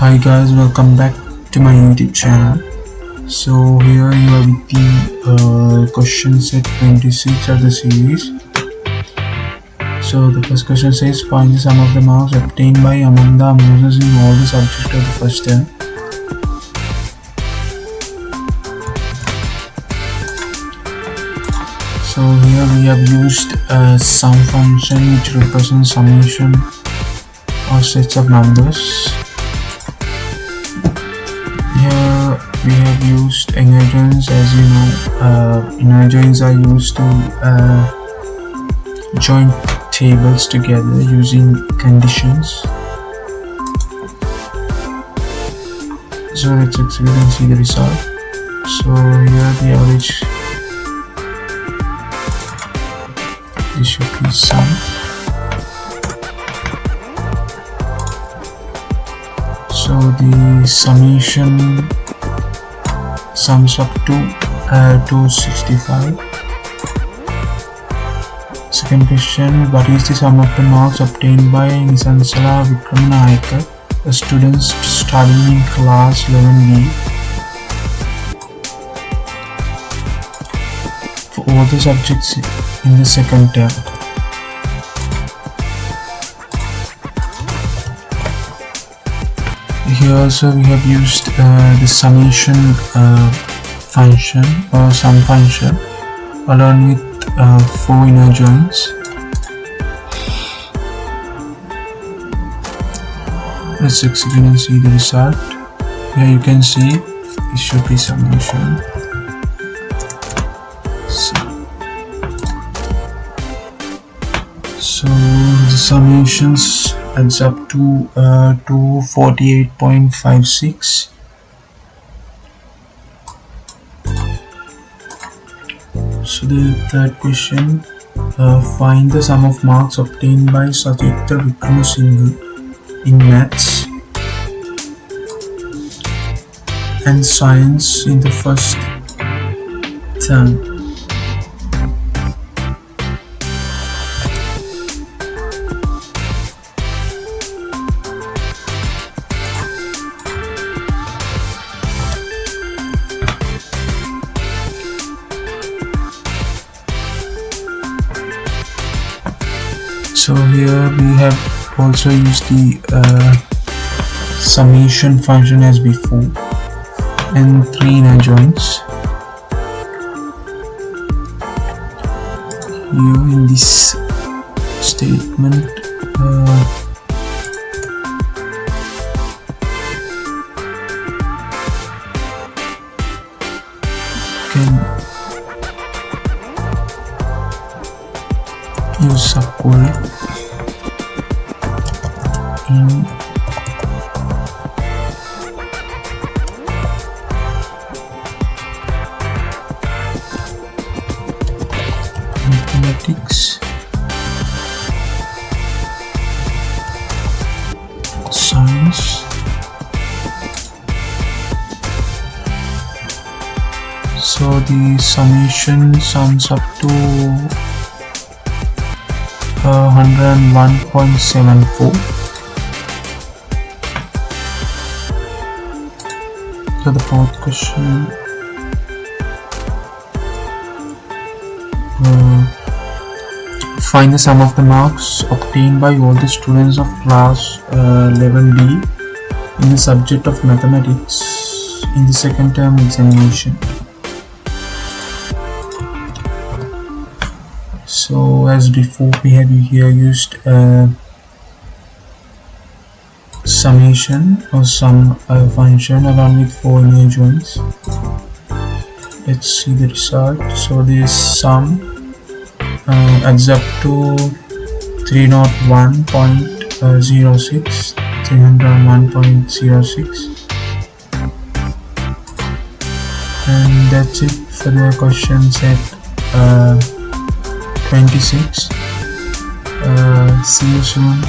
Hi guys, welcome back to my YouTube channel. So here you are with the question set 26 of the series. So the first question says, find the sum of the marks obtained by among the users in all the subjects of the first term. So here we have used a sum function which represents summation of sets of numbers. Here we have used integrals. As you know, integrals are used to join tables together using conditions. So let's execute and see the result. So here the average, this should be sum. So the summation sums up to 265. Second question, what is the sum of the marks obtained by Nisansala Vikramanayaka, a student studying in class 11B, for all the subjects in the second term? Here also we have used the summation function or sum function along with 4 inner joins. Let's execute and see the result. Here you can see it should be summation. So the summations adds up to 248.56. So the third question, find the sum of marks obtained by Sajitha Vikramasinghe in maths and science in the first term. So here we have also used the summation function as before and 3 inner joins. Here in this statement can use subquery in mathematics, science, so the summation sums up to 101.74. So the fourth question, find the sum of the marks obtained by all the students of class 11B in the subject of mathematics in the second term examination. So as before, we have here used summation or sum function along with 4 inner joins. Let's see the result. So this sum adds up to 301.06, and that's it for the question set 26. See you soon.